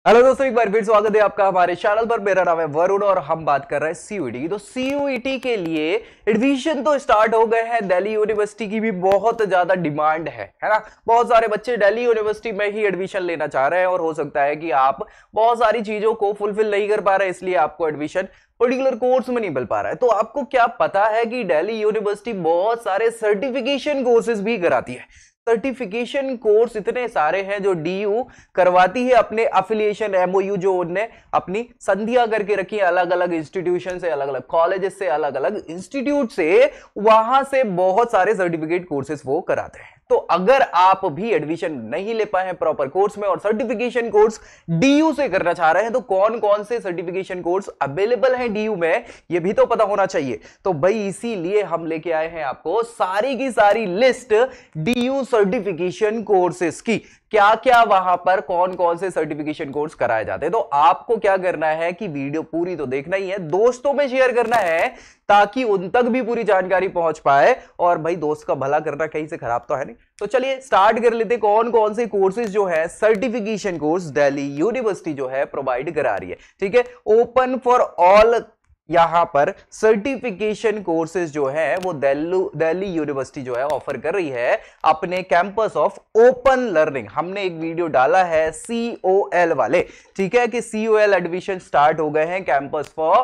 Hello दोस्तों, एक बार फिर स्वागत है आपका हमारे चैनल पर। मेरा नाम है वरुण और हम बात कर रहे हैं सीयूईटी की। तो सीयूईटी के लिए एडमिशन तो स्टार्ट हो गए हैं। दिल्ली यूनिवर्सिटी की भी बहुत ज्यादा डिमांड है ना। बहुत सारे बच्चे दिल्ली यूनिवर्सिटी में ही एडमिशन लेना चाह रहे हैं और हो सकता है कि आप बहुत सारी चीजों को फुलफिल नहीं कर पा रहे, इसलिए आपको एडमिशन पर्टिकुलर कोर्स में नहीं मिल पा रहा है। तो आपको क्या पता है कि दिल्ली यूनिवर्सिटी बहुत सारे सर्टिफिकेशन कोर्सेज भी कराती है। सर्टिफिकेशन कोर्स इतने सारे हैं जो डीयू करवाती है अपने अफिलिएशन एमओयू जो उनने अपनी संधियां करके रखी है अलग अलग इंस्टीट्यूशन से, अलग अलग कॉलेजेस से, अलग अलग इंस्टीट्यूट से। वहां से बहुत सारे सर्टिफिकेट कोर्सेज वो कराते हैं। तो अगर आप भी एडमिशन नहीं ले पाए हैं प्रॉपर कोर्स में और सर्टिफिकेशन कोर्स डीयू से करना चाह रहे हैं, तो कौन कौन से सर्टिफिकेशन कोर्स अवेलेबल हैं डीयू में, ये भी तो पता होना चाहिए। तो भाई इसीलिए हम लेके आए हैं आपको सारी की सारी लिस्ट डीयू सर्टिफिकेशन कोर्सेज की। क्या क्या वहां पर कौन कौन से सर्टिफिकेशन कोर्स कराए जाते हैं। तो आपको क्या करना है कि वीडियो पूरी तो देखना ही है, दोस्तों में शेयर करना है ताकि उन तक भी पूरी जानकारी पहुंच पाए। और भाई दोस्त का भला करना कहीं से खराब तो है नहीं। तो चलिए स्टार्ट कर लेते कौन कौन से कोर्सेज जो है सर्टिफिकेशन कोर्स दिल्ली यूनिवर्सिटी जो है प्रोवाइड करा रही है। ठीक है, ओपन फॉर ऑल यहां पर सर्टिफिकेशन कोर्सेज जो है वो दिल्ली यूनिवर्सिटी जो है ऑफर कर रही है अपने कैंपस ऑफ ओपन लर्निंग। हमने एक वीडियो डाला है सीओएल वाले, ठीक है, कि सीओएल एडमिशन स्टार्ट हो गए हैं कैंपस फॉर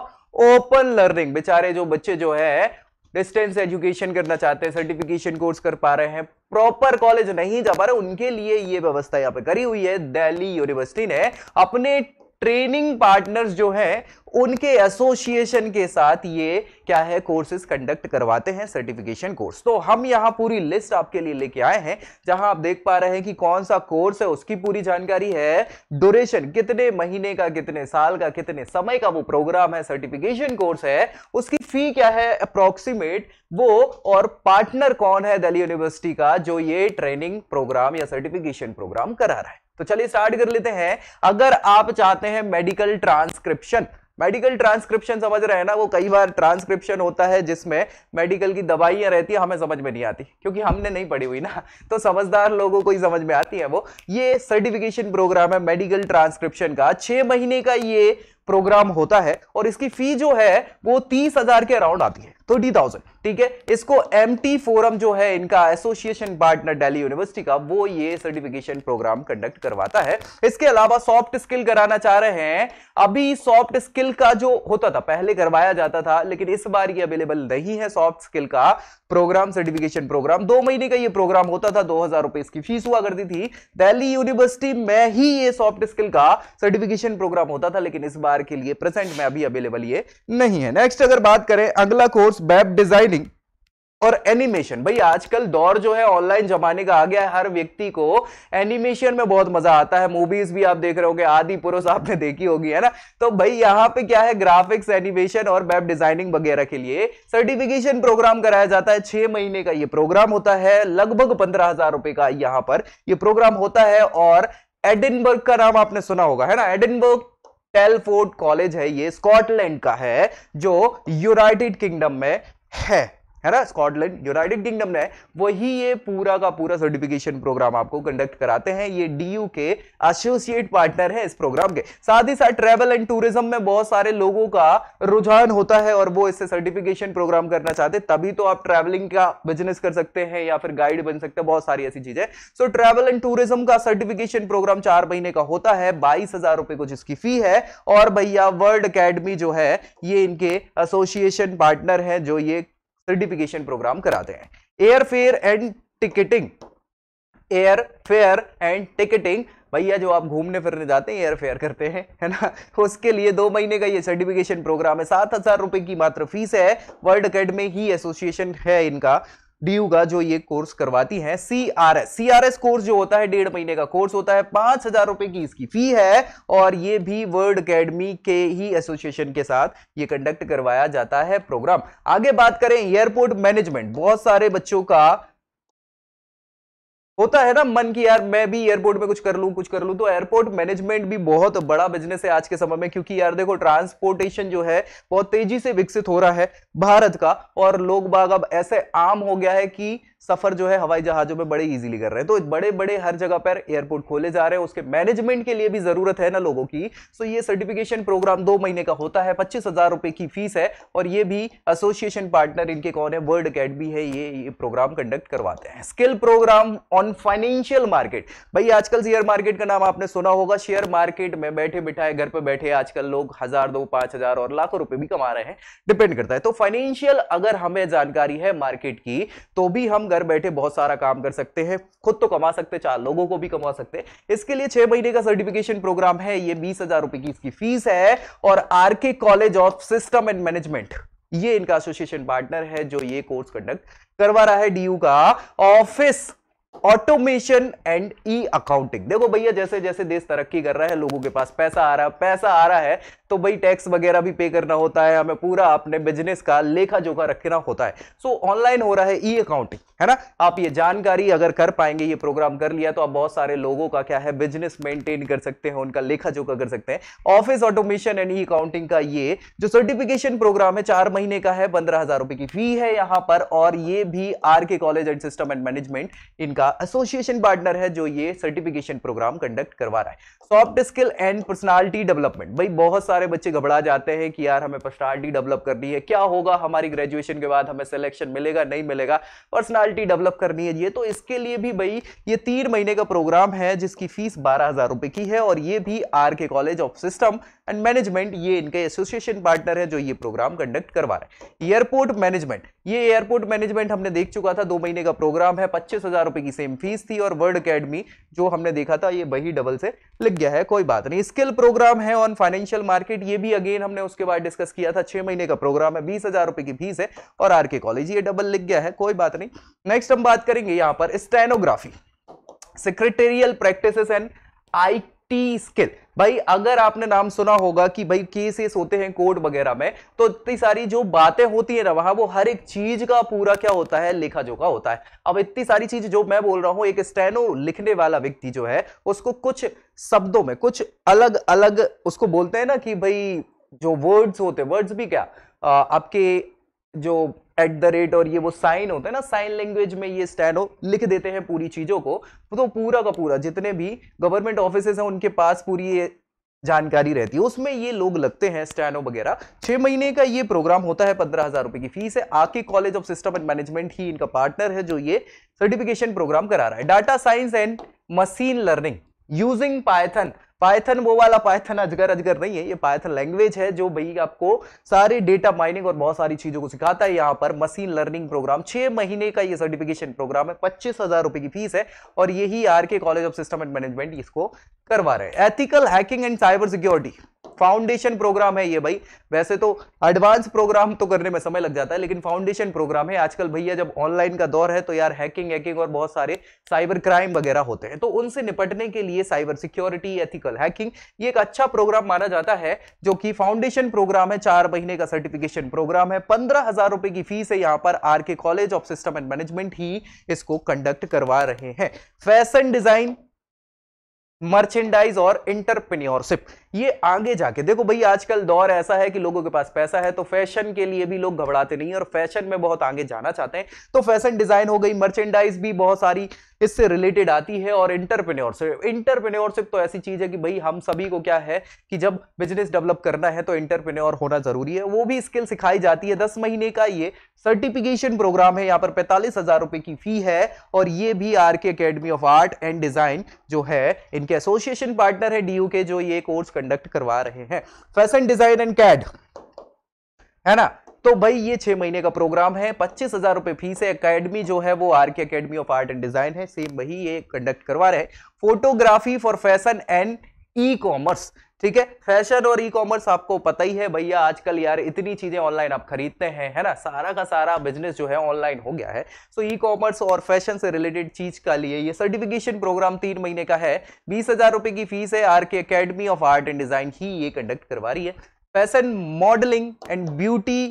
ओपन लर्निंग। बेचारे जो बच्चे जो है डिस्टेंस एजुकेशन करना चाहते हैं, सर्टिफिकेशन कोर्स कर पा रहे हैं, प्रॉपर कॉलेज नहीं जा पा रहे, उनके लिए ये व्यवस्था यहां पे करी हुई है दिल्ली यूनिवर्सिटी ने अपने ट्रेनिंग पार्टनर्स जो हैं उनके एसोसिएशन के साथ ये क्या है कोर्सेज कंडक्ट करवाते हैं सर्टिफिकेशन कोर्स। तो हम यहां पूरी लिस्ट आपके लिए लेके आए हैं जहां आप देख पा रहे हैं कि कौन सा कोर्स है, उसकी पूरी जानकारी है, ड्यूरेशन कितने महीने का, कितने साल का, कितने समय का वो प्रोग्राम है, सर्टिफिकेशन कोर्स है, उसकी फी क्या है अप्रोक्सीमेट वो, और पार्टनर कौन है दिल्ली यूनिवर्सिटी का जो ये ट्रेनिंग प्रोग्राम या सर्टिफिकेशन प्रोग्राम करा रहा है। तो चलिए स्टार्ट कर लेते हैं। अगर आप चाहते हैं मेडिकल ट्रांसक्रिप्शन, मेडिकल ट्रांसक्रिप्शन समझ रहे हैं ना, वो कई बार ट्रांसक्रिप्शन होता है जिसमें मेडिकल की दवाइयां रहती है, हमें समझ में नहीं आती क्योंकि हमने नहीं पढ़ी हुई ना, तो समझदार लोगों को ही समझ में आती है वो। ये सर्टिफिकेशन प्रोग्राम है मेडिकल ट्रांसक्रिप्शन का, 6 महीने का ये प्रोग्राम होता है और इसकी फी जो है वो 30,000 के अराउंड आती है, 30,000। ठीक है, इसको एमटी फोरम जो है इनका एसोसिएशन पार्टनर दिल्ली यूनिवर्सिटी का, वो ये सर्टिफिकेशन प्रोग्राम कंडक्ट करवाता है। इसके अलावा सॉफ्ट स्किल कराना चाह रहे हैं। अभी सॉफ्ट स्किल का जो होता था पहले करवाया जाता था, लेकिन इस बार ये अवेलेबल नहीं है सॉफ्ट स्किल का प्रोग्राम, सर्टिफिकेशन प्रोग्राम। 2 महीने का ये प्रोग्राम होता था, 2,000 रुपए इसकी फीस हुआ करती थी। दिल्ली यूनिवर्सिटी में ही ये सॉफ्ट स्किल का सर्टिफिकेशन प्रोग्राम होता था, लेकिन इस बार के लिए प्रेजेंट में अभी अवेलेबल ये नहीं है। नेक्स्ट अगर बात करें अगला कोर्स वेब डिजाइनिंग और एनिमेशन। भाई आजकल दौर जो है ऑनलाइन जमाने का आ गया है, हर व्यक्ति को एनिमेशन में बहुत मजा आता है। मूवीज भी आप देख रहे होंगे, आदि पुरुष आपने देखी होगी, है ना। तो भाई यहां पे क्या है, ग्राफिक्स, एनिमेशन और वेब डिजाइनिंग वगैरह के लिए सर्टिफिकेशन प्रोग्राम कराया जाता है। 6 महीने का ये प्रोग्राम होता है, लगभग 15,000 रुपए का यहां पर ये प्रोग्राम होता है। और एडिनबर्ग का नाम आपने सुना होगा, है ना। एडिनबर्ग टेलफोर्ड कॉलेज है, ये स्कॉटलैंड का है जो यूनाइटेड किंगडम में है ना। स्कॉटलैंड यूनाइटेड किंगडम में वही ये पूरा का पूरा सर्टिफिकेशन प्रोग्राम आपको कंडक्ट कराते हैं। ये डीयू के एसोसिएट पार्टनर है इस प्रोग्राम के। साथ ही साथ ट्रैवल एंड टूरिज्म में बहुत सारे लोगों का रुझान होता है और वो इससे सर्टिफिकेशन प्रोग्राम करना चाहते हैं, तभी तो आप ट्रैवलिंग का बिजनेस कर सकते हैं या फिर गाइड बन सकते हैं, बहुत सारी ऐसी चीजें। सो ट्रैवल एंड टूरिज्म का सर्टिफिकेशन प्रोग्राम 4 महीने का होता है, 22,000 रुपए कुछ इसकी फी है। और भैया वर्ल्ड अकेडमी जो है ये इनके एसोसिएशन पार्टनर है जो ये सर्टिफिकेशन प्रोग्राम कराते हैं। Air fare and ticketing, air fare and ticketing, भैया जो आप घूमने फिरने जाते हैं एयर फेयर करते हैं, है ना, उसके लिए 2 महीने का ये सर्टिफिकेशन प्रोग्राम है। 7,000 रुपए की मात्र फीस है। वर्ल्ड अकेडमी ही एसोसिएशन है इनका डीयू का जो ये कोर्स करवाती है। सीआरएस कोर्स जो होता है 1.5 महीने का कोर्स होता है, 5,000 रुपए की इसकी फी है। और ये भी वर्ल्ड अकेडमी के ही एसोसिएशन के साथ ये कंडक्ट करवाया जाता है प्रोग्राम। आगे बात करें एयरपोर्ट मैनेजमेंट, बहुत सारे बच्चों का होता है ना मन की यार मैं भी एयरपोर्ट में कुछ कर लूं। तो एयरपोर्ट मैनेजमेंट भी बहुत बड़ा बिजनेस है आज के समय में, क्योंकि यार देखो ट्रांसपोर्टेशन जो है बहुत तेजी से विकसित हो रहा है भारत का, और लोग बाग अब ऐसे आम हो गया है कि सफर जो है हवाई जहाजों में बड़े इजीली कर रहे हैं। तो बड़े बड़े हर जगह पर एयरपोर्ट खोले जा रहे हैं, उसके मैनेजमेंट के लिए भी जरूरत है ना लोगों की। सो ये सर्टिफिकेशन प्रोग्राम 2 महीने का होता है, 25,000 रुपए की फीस है, और ये भी एसोसिएशन पार्टनर इनके कौन है, वर्ल्ड अकेडमी है, ये प्रोग्राम कंडक्ट करवाते हैं। Skill programme on financial market. भाई आजकल शेयर मार्केट का नाम आपने सुना होगा, शेयर मार्केट में बैठे बिठाए घर पे बैठे आजकल लोग 1,000, 2, 5,000 और लाखों रुपए भी कमा रहे हैं, डिपेंड करता है। तो फाइनेंशियल अगर हमें जानकारी है मार्केट की तो भी हम घर बैठे बहुत सारा काम कर सकते हैं, खुद तो कमा सकते, 4 लोगों को भी कमा सकते हैं। इसके लिए 6 महीने का सर्टिफिकेशन प्रोग्राम है, ये 20,000 रुपए की इसकी फीस है, और RK college of system and management ये इनका एसोसिएशन पार्टनर है जो ये कोर्स कंडक्ट करवा रहा है। डीयू का office automation and E accounting. देखो भैया जैसे जैसे देश तरक्की कर रहा है, लोगों के पास पैसा आ रहा है तो भाई टैक्स वगैरह भी पे करना होता है, हमें पूरा अपने बिजनेस का लेखा जोखा रखना होता है। सो ऑनलाइन हो रहा है ई अकाउंटिंग, है ना। आप ये जानकारी अगर कर पाएंगे, ये प्रोग्राम कर लिया तो आप बहुत सारे लोगों का क्या है बिजनेस मेंटेन कर सकते हैं, उनका लेखा जोखा कर सकते हैं। Office automation and E accounting का ये जो सर्टिफिकेशन प्रोग्राम है 4 महीने का है, 15,000 रुपए की फी है यहां पर, और ये भी RK college and system and management इनका एसोसिएशन पार्टनर है जो ये सर्टिफिकेशन प्रोग्राम कंडक्ट करवा रहा है। Soft skill and personality development. भाई बहुत सारे बच्चे घबरा जाते हैं कि यार हमें पर्सनालिटी डेवलप करनी है, क्या होगा हमारी ग्रेजुएशन के बाद, हमें सिलेक्शन मिलेगा नहीं मिलेगा, पर्सनालिटी डेवलप करनी है ये। तो इसके लिए भी भाई ये 3 महीने का प्रोग्राम है जिसकी फीस 12,000 रुपए की है, और ये भी RK college of system and management ये इनके एसोसिएशन पार्टनर है जो ये प्रोग्राम कंडक्ट करवा रहे हैं। एयरपोर्ट मैनेजमेंट, ये एयरपोर्ट मैनेजमेंट हमने देख चुका था, 2 महीने का प्रोग्राम है, 25,000 रुपए की सेम फीस थी, और वर्ल्ड अकेडमी जो हमने देखा था ये वही डबल से लिख गया है, कोई बात नहीं। स्किल प्रोग्राम है ऑन फाइनेंशियल मार्केट, ये भी अगेन हमने उसके बाद डिस्कस किया था, 6 महीने का प्रोग्राम है, 20,000 रुपए की फीस है, और आरके कॉलेज ये डबल लिख गया है, कोई बात नहीं। नेक्स्ट हम बात करेंगे यहां पर stenography, secretarial practices and IT skill. भाई अगर आपने नाम सुना होगा कि भाई केसेस होते हैं कोर्ट वगैरह में, तो इतनी सारी जो बातें होती है ना वहां, वो हर एक चीज का पूरा क्या होता है, लेखा जोखा होता है। अब इतनी सारी चीज जो मैं बोल रहा हूं, एक स्टेनो लिखने वाला व्यक्ति जो है उसको कुछ शब्दों में कुछ अलग अलग उसको बोलते हैं ना कि भाई जो वर्ड्स होते हैं, वर्ड्स भी क्या आपके जो @ और ये वो साइन होते हैं ना, साइन लैंग्वेज में ये स्टेनो लिख देते हैं पूरी चीजों को। तो पूरा का पूरा जितने भी गवर्नमेंट ऑफिसेस हैं उनके पास पूरी ये जानकारी रहती है, उसमें ये लोग लगते हैं स्टेनो वगैरह। 6 महीने का ये प्रोग्राम होता है, 15,000 रुपए की फीस है। RK college of system and management ही इनका पार्टनर है जो ये सर्टिफिकेशन प्रोग्राम करा रहा है। Data science and machine learning using Python. Python वो वाला पाइथन अजगर अजगर नहीं है, ये पाइथन लैंग्वेज है जो भाई आपको सारे डेटा माइनिंग और बहुत सारी चीजों को सिखाता है। यहाँ पर मशीन लर्निंग प्रोग्राम 6 महीने का ये सर्टिफिकेशन प्रोग्राम है, 25,000 रुपए की फीस है, और यही RK college of system and management इसको करवा रहे हैं। Ethical hacking and cyber security foundation programme है ये भाई। वैसे तो एडवांस प्रोग्राम तो करने में समय लग जाता है, लेकिन फाउंडेशन प्रोग्राम है। आजकल भैया जब ऑनलाइन का दौर है तो यार हैकिंग और बहुत सारे साइबर क्राइम वगैरह होते हैं, तो उनसे निपटने के लिए साइबर सिक्योरिटी, एथिकल हैकिंग ये एक अच्छा प्रोग्राम माना जाता है, जो कि फाउंडेशन प्रोग्राम है। 4 महीने का सर्टिफिकेशन प्रोग्राम है, 15,000 रुपए की फीस है। यहां पर RK college of system and management ही इसको कंडक्ट करवा रहे हैं। फैशन डिजाइन, मर्चेंडाइज और इंटरप्रेन्योरशिप, ये आगे जाके देखो भाई आजकल दौर ऐसा है कि लोगों के पास पैसा है तो फैशन के लिए भी लोग घबराते नहीं है और फैशन में बहुत आगे जाना चाहते हैं। तो फैशन डिजाइन हो गई, मर्चेंडाइज भी बहुत सारी इससे रिलेटेड आती है, और इंटरप्रेन्योरशिप तो ऐसी चीज है कि भाई हम सभी को क्या है कि जब बिजनेस डेवलप करना है तो इंटरप्रेन्योर होना जरूरी है, वो भी स्किल सिखाई जाती है। 10 महीने का ये सर्टिफिकेशन प्रोग्राम है, यहाँ पर 45,000 रुपए की फी है, और ये भी RK academy of art and design जो है इनके एसोसिएशन पार्टनर है डीयू के, जो ये कोर्स कंडक्ट करवा रहे हैं। फैशन डिजाइन एंड कैड, है ना। तो भाई ये 6 महीने का प्रोग्राम है, 25,000 रुपए फीस है। एकेडमी जो है वो RK academy of art and design है, सेम वही ये कंडक्ट करवा रहे हैं। Photography for fashion and e commerce, ठीक है। फैशन और ई कॉमर्स आपको पता ही है भैया, आजकल यार इतनी चीजें ऑनलाइन आप खरीदते हैं, है ना, सारा का सारा बिजनेस जो है ऑनलाइन हो गया है। सो ई कॉमर्स और फैशन से रिलेटेड चीज का लिए ये सर्टिफिकेशन प्रोग्राम 3 महीने का है, 20,000 रुपए की फीस है। RK academy of art and design ही ये कंडक्ट करवा रही है। Fashion modelling and beauty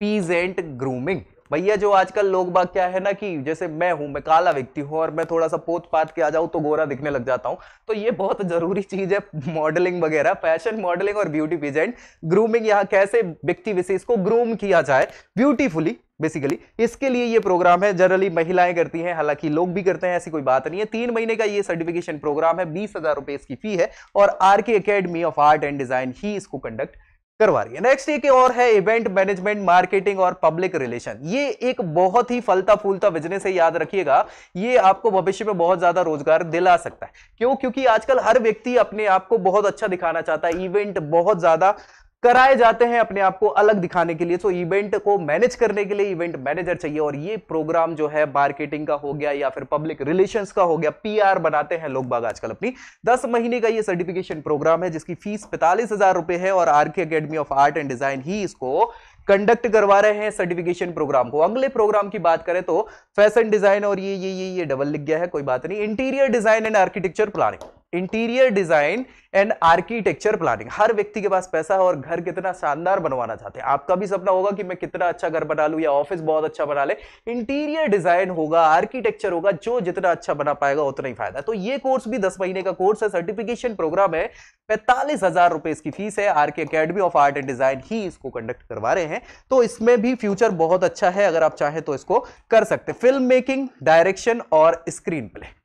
pageant grooming, भैया जो आजकल लोग बाग क्या है ना कि जैसे मैं काला व्यक्ति हूं और मैं थोड़ा सा पोत पात के आ जाऊं तो गोरा दिखने लग जाता हूं, तो ये बहुत जरूरी चीज है। मॉडलिंग वगैरह, फैशन मॉडलिंग और ब्यूटी पेजेंट ग्रूमिंग, यहाँ कैसे व्यक्ति विशेष को ग्रूम किया जाए ब्यूटीफुली, बेसिकली इसके लिए ये प्रोग्राम है। जनरली महिलाएं करती हैं, हालांकि लोग भी करते हैं, ऐसी कोई बात नहीं है। 3 महीने का ये सर्टिफिकेशन प्रोग्राम है, 20,000 रुपए इसकी फी है और RK academy of art and design ही इसको कंडक्ट करवा रही है। नेक्स्ट एक और है इवेंट मैनेजमेंट, मार्केटिंग और पब्लिक रिलेशन। ये एक बहुत ही फलता फूलता बिजनेस है, याद रखिएगा। ये आपको भविष्य में बहुत ज्यादा रोजगार दिला सकता है। क्यों? क्योंकि आजकल हर व्यक्ति अपने आप को बहुत अच्छा दिखाना चाहता है, इवेंट बहुत ज्यादा कराए जाते हैं अपने आप को अलग दिखाने के लिए। तो इवेंट को मैनेज करने के लिए इवेंट मैनेजर चाहिए, और ये प्रोग्राम जो है मार्केटिंग का हो गया या फिर पब्लिक रिलेशंस का हो गया, पीआर बनाते हैं लोग बाग आजकल अपनी। 10 महीने का ये सर्टिफिकेशन प्रोग्राम है जिसकी फीस 45,000 रुपए है और RK academy of art and design ही इसको कंडक्ट करवा रहे हैं सर्टिफिकेशन प्रोग्राम को। अगले प्रोग्राम की बात करें तो फैशन डिजाइन, और ये डबल लिख गया है, कोई बात नहीं। Interior design and architecture planning, interior design and architecture planning. हर व्यक्ति के पास पैसा है और घर कितना शानदार बनवाना चाहते हैं। आपका भी सपना होगा कि मैं कितना अच्छा घर बना लूं या ऑफिस बहुत अच्छा बना ले। इंटीरियर डिजाइन होगा, आर्किटेक्चर होगा, जो जितना अच्छा बना पाएगा उतना ही फायदा। तो ये कोर्स भी 10 महीने का कोर्स है, सर्टिफिकेशन प्रोग्राम है, 45,000 रुपए इसकी फीस है। RK academy of art and design ही इसको कंडक्ट करवा रहे हैं, तो इसमें भी फ्यूचर बहुत अच्छा है। अगर आप चाहें तो इसको कर सकते हैं। फिल्म मेकिंग, डायरेक्शन और स्क्रीन प्ले।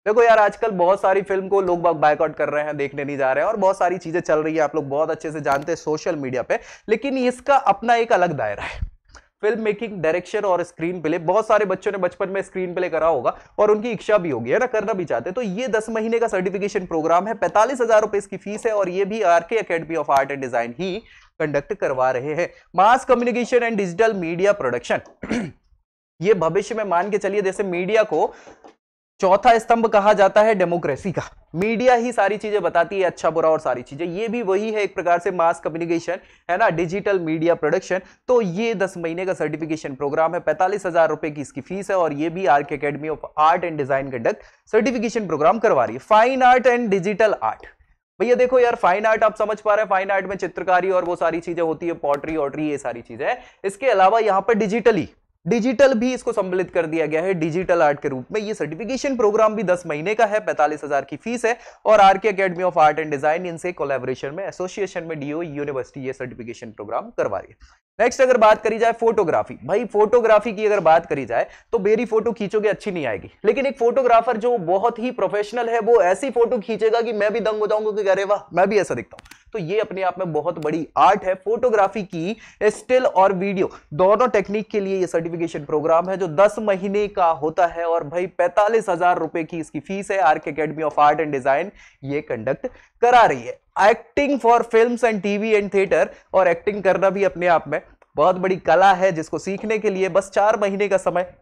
देखो यार, आजकल बहुत सारी फिल्म को लोग बाग बायकॉट कर रहे हैं, देखने नहीं जा रहे हैं, और बहुत सारी चीजें चल रही है, आप लोग बहुत अच्छे से जानते हैं सोशल मीडिया पे। लेकिन इसका अपना एक अलग दायरा है। फिल्म मेकिंग, डायरेक्शन और स्क्रीन प्ले, बहुत सारे बच्चों ने बचपन में स्क्रीन प्ले करा होगा और उनकी इच्छा भी होगी, है ना, करना भी चाहते हैं। तो ये 10 महीने का सर्टिफिकेशन प्रोग्राम है, 45,000 रुपए इसकी फीस है, और ये भी RK academy of art and design ही कंडक्ट करवा रहे हैं। Mass communication and digital media production, ये भविष्य में मान के चलिए, जैसे मीडिया को चौथा स्तंभ कहा जाता है डेमोक्रेसी का, मीडिया ही सारी चीजें बताती है, अच्छा बुरा और सारी चीजें, ये भी वही है एक प्रकार से मास कम्युनिकेशन, है ना, डिजिटल मीडिया प्रोडक्शन। तो ये 10 महीने का सर्टिफिकेशन प्रोग्राम है, 45,000 रुपए की इसकी फीस है, और ये भी RK academy of art and design conduct certification programme करवा रही है। Fine art and digital art, भैया देखो यार, फाइन आर्ट आप समझ पा रहे हैं, फाइन आर्ट में चित्रकारी और वो सारी चीजें होती है, पॉटरी ऑटरी ये सारी चीजें है। इसके अलावा यहाँ पर डिजिटल भी इसको सम्मिलित कर दिया गया है डिजिटल आर्ट के रूप में। ये सर्टिफिकेशन प्रोग्राम भी 10 महीने का है, 45,000 की फीस है, और RK academy of art and design इनसे कोलैबोरेशन में, एसोसिएशन में डीओ यूनिवर्सिटी ये सर्टिफिकेशन प्रोग्राम करवा रही है। नेक्स्ट अगर बात करी जाए फोटोग्राफी, भाई फोटोग्राफी की अगर बात करी जाए तो मेरी फोटो खींचोगे अच्छी नहीं आएगी, लेकिन एक फोटोग्राफर जो बहुत ही प्रोफेशनल है वो ऐसी फोटो खींचेगा कि मैं भी दंग हो जाऊंगा कि अरे वाह मैं भी ऐसा दिखता हूं। तो ये अपने आप में बहुत बड़ी आर्ट है फोटोग्राफी की। स्टिल और वीडियो दोनों टेक्निक के लिए ये सर्टिफिकेशन प्रोग्राम है जो 10 महीने का होता है, और भाई 45,000 रुपए की इसकी फीस है। RK academy of art and design ये कंडक्ट करा रही है। Acting for films and TV and theatre, और एक्टिंग करना भी अपने आप में बहुत बड़ी कला है, जिसको सीखने के लिए बस 4 महीने का समय,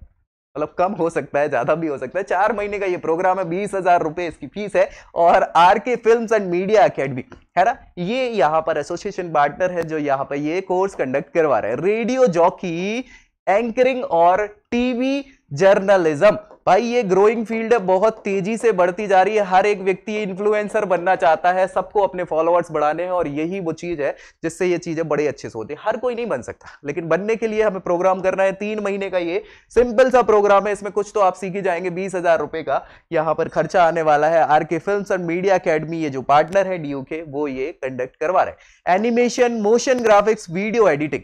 मतलब कम हो सकता है ज्यादा भी हो सकता है, 4 महीने का ये प्रोग्राम है, 20,000 रुपए इसकी फीस है। और RK films and media academy, है ना, ये यहाँ पर एसोसिएशन पार्टनर है जो यहाँ पर ये कोर्स कंडक्ट करवा रहे हैं। रेडियो जॉकी, एंकरिंग और टीवी जर्नलिज्म, भाई ये ग्रोइंग फील्ड है, बहुत तेजी से बढ़ती जा रही है। हर एक व्यक्ति इन्फ्लुएंसर बनना चाहता है, सबको अपने फॉलोअर्स बढ़ाने हैं, और यही वो चीज है जिससे ये चीजें बड़े अच्छे से होती है। हर कोई नहीं बन सकता, लेकिन बनने के लिए हमें प्रोग्राम करना है। 3 महीने का ये सिंपल सा प्रोग्राम है, इसमें कुछ तो आप सीख ही जाएंगे। 20,000 रुपए का यहाँ पर खर्चा आने वाला है। RK films and media academy ये जो पार्टनर है डीयू के, वो ये कंडक्ट करवा रहे हैं। Animation, motion graphics, video editing,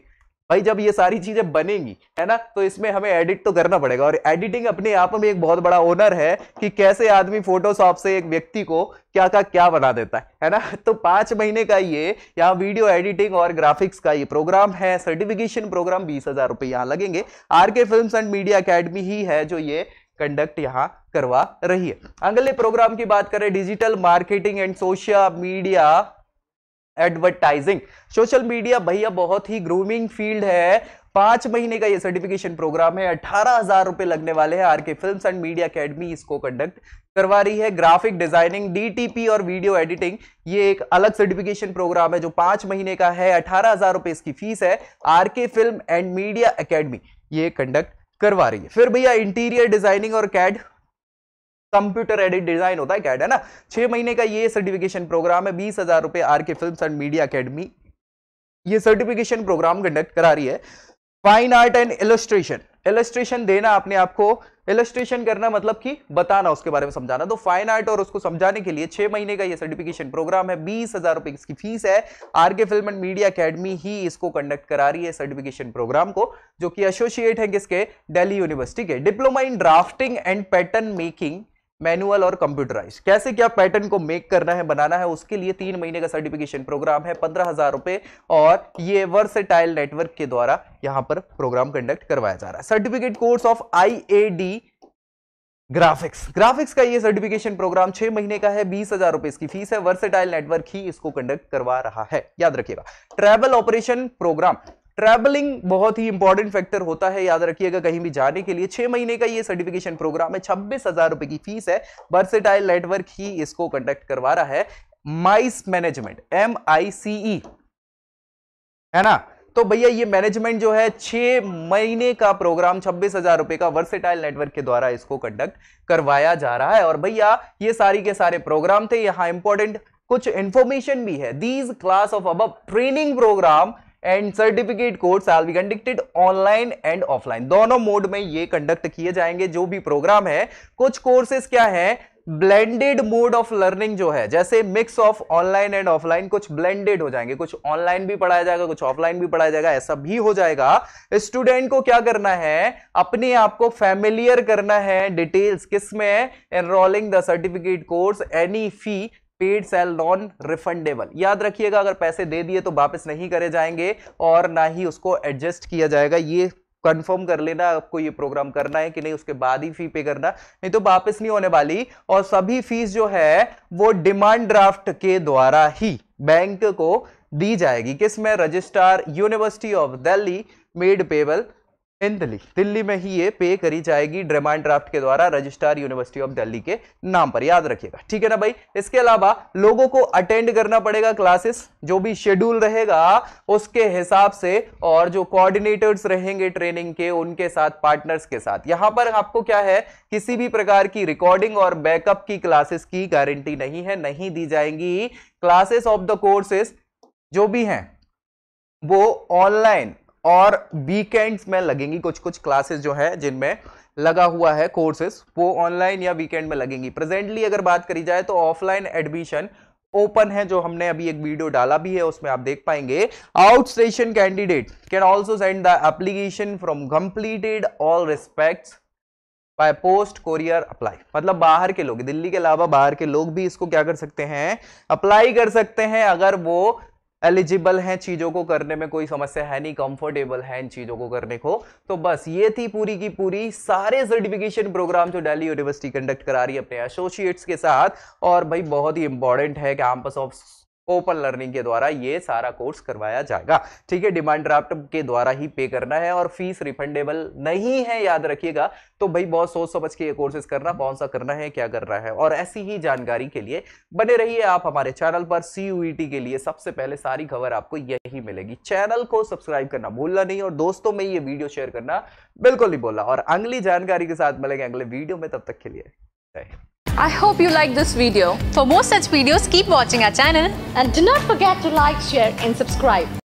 भाई जब ये सारी चीजें बनेंगी, है ना, तो इसमें हमें एडिट तो करना पड़ेगा, और एडिटिंग अपने आप में एक बहुत बड़ा ओनर है कि कैसे आदमी फोटोशॉप से एक व्यक्ति को क्या का क्या बना देता है ना। तो 5 महीने का ये यहाँ वीडियो एडिटिंग और ग्राफिक्स का ये प्रोग्राम है। सर्टिफिकेशन प्रोग्राम 20,000 रुपए यहाँ लगेंगे। RK films and media academy ही है जो ये कंडक्ट यहां करवा रही है। अगले प्रोग्राम की बात करें, digital marketing and social media advertising. Social media भैया बहुत ही ग्रूमिंग फील्ड है। 5 महीने का ये सर्टिफिकेशन प्रोग्राम है, 18,000 रुपए लगने वाले हैं। RK films and media academy इसको कंडक्ट करवा रही है। ग्राफिक डिजाइनिंग, डीटीपी और वीडियो एडिटिंग, ये एक अलग सर्टिफिकेशन प्रोग्राम है जो 5 महीने का है, 18,000 रुपए इसकी फीस है। RK film and media academy ये कंडक्ट करवा रही है। फिर भैया इंटीरियर डिजाइनिंग और कैड, कंप्यूटर एडिट डिजाइन होता है कैड, है ना, 6 महीने का ये सर्टिफिकेशन प्रोग्राम है। 20,000 रुपए RK films and media academy ये सर्टिफिकेशन प्रोग्राम कंडक्ट करा रही है। Fine art and illustration, illustration देना अपने आप को, इलस्ट्रेशन करना मतलब कि बताना, उसके बारे में समझाना। तो फाइन आर्ट और उसको समझाने के लिए 6 महीने का ये सर्टिफिकेशन प्रोग्राम है, 20,000 रुपए इसकी फीस है। RK film and media academy ही इसको कंडक्ट करा रही है सर्टिफिकेशन प्रोग्राम को, जो कि एसोसिएट है किसके, दिल्ली यूनिवर्सिटी के। Diploma in drafting and pattern making, manual और कंप्यूटराइज, कैसे क्या पैटर्न को मेक करना है, बनाना है, उसके लिए 3 महीने का सर्टिफिकेशन प्रोग्राम है, 15,000 रुपए, और ये वर्सेटाइल नेटवर्क के द्वारा यहां पर प्रोग्राम कंडक्ट करवाया जा रहा है। Certificate course of IAD graphics, graphics का ये सर्टिफिकेशन प्रोग्राम 6 महीने का है, 20,000 रुपए इसकी फीस है। वर्सेटाइल नेटवर्क ही इसको कंडक्ट करवा रहा है, याद रखिएगा। ट्रैवल ऑपरेशन प्रोग्राम, ट्रैवलिंग बहुत ही इंपॉर्टेंट फैक्टर होता है, याद रखिएगा, कहीं भी जाने के लिए। 6 महीने का ये सर्टिफिकेशन प्रोग्राम है, 26,000 रुपए की फीस है। वर्सेटाइल नेटवर्क ही इसको कंडक्ट करवा रहा है। माइस मैनेजमेंट, MICE, है ना। तो भैया ये मैनेजमेंट जो है 6 महीने का प्रोग्राम 26,000 रुपए का वर्सेटाइल नेटवर्क के द्वारा इसको कंडक्ट करवाया जा रहा है। और भैया ये सारी के सारे प्रोग्राम थे, यहां इंपॉर्टेंट कुछ इंफॉर्मेशन भी है। These class of above training programme and certificate course are be conducted online and offline, दोनों मोड में ये कंडक्ट किए जाएंगे जो भी प्रोग्राम है। कुछ कोर्सेज क्या है, ब्लेंडेड मोड ऑफ लर्निंग जो है, जैसे mix of online and offline, कुछ ब्लेंडेड हो जाएंगे, कुछ ऑनलाइन भी पढ़ाया जाएगा, कुछ ऑफलाइन भी पढ़ाया जाएगा, ऐसा भी हो जाएगा। स्टूडेंट को क्या करना है, अपने आप को फैमिलियर करना है डिटेल्स किसमें, enrolling the certificate course, any fee paid shall non refundable, याद रखिएगा, अगर पैसे दे दिए तो वापस नहीं करे जाएंगे और ना ही उसको एडजस्ट किया जाएगा। ये कंफर्म कर लेना आपको ये प्रोग्राम करना है कि नहीं, उसके बाद ही फी पे करना, नहीं तो वापस नहीं होने वाली। और सभी फीस जो है वो डिमांड ड्राफ्ट के द्वारा ही बैंक को दी जाएगी, किसमें, registrar university of Delhi, made payable in Delhi, Delhi में ही ये पे करी जाएगी डिमांड ड्राफ्ट के द्वारा रजिस्ट्रार यूनिवर्सिटी ऑफ दिल्ली के नाम पर, याद रखिएगा, ठीक है ना भाई। इसके अलावा लोगों को अटेंड करना पड़ेगा क्लासेस, जो भी शेड्यूल रहेगा उसके हिसाब से, और जो कोऑर्डिनेटर्स रहेंगे ट्रेनिंग के उनके साथ, पार्टनर्स के साथ। यहां पर आपको क्या है, किसी भी प्रकार की रिकॉर्डिंग और बैकअप की क्लासेस की गारंटी नहीं है, नहीं दी जाएंगी। क्लासेस ऑफ द कोर्सेस जो भी हैं वो ऑनलाइन और वीकेंड्स में लगेंगी, कुछ कुछ क्लासेस जो है जिनमें लगा हुआ है कोर्सेस वो ऑनलाइन या वीकेंड में लगेंगी। प्रेजेंटली अगर बात करी जाए तो ऑफलाइन एडमिशन ओपन है, जो हमने अभी एक वीडियो डाला भी है उसमें आप देख पाएंगे। Out station candidate can also send the application from completed all respects by post courier apply, मतलब बाहर के लोग, दिल्ली के अलावा बाहर के लोग भी इसको क्या कर सकते हैं, अप्लाई कर सकते हैं, अगर वो एलिजिबल हैं, चीजों को करने में कोई समस्या है नहीं, कंफर्टेबल है इन चीजों को करने को। तो बस ये थी पूरी की पूरी सारे सर्टिफिकेशन प्रोग्राम जो दिल्ली यूनिवर्सिटी कंडक्ट करा रही है अपने एसोसिएट्स के साथ। और भाई बहुत ही इंपॉर्टेंट है, कैंपस ऑफ ओपन लर्निंग के द्वारा ये सारा कोर्स करवाया जाएगा, ठीक है। डिमांड ड्राफ्ट के द्वारा ही पे करना है और फीस रिफंडेबल नहीं है, याद रखिएगा। तो भाई बहुत सोच समझ के ये कोर्सेज करना, कौन सा करना है, क्या करना है। और ऐसी ही जानकारी के लिए बने रहिए आप हमारे चैनल पर। CUET के लिए सबसे पहले सारी खबर आपको यही मिलेगी। चैनल को सब्सक्राइब करना भूलना नहीं और दोस्तों में ये वीडियो शेयर करना बिल्कुल नहीं भूलना। और अगली जानकारी के साथ मिलेंगे अगले वीडियो में, तब तक के लिए जय Hind. I hope you like this video. For more such videos, keep watching our channel and do not forget to like, share and subscribe.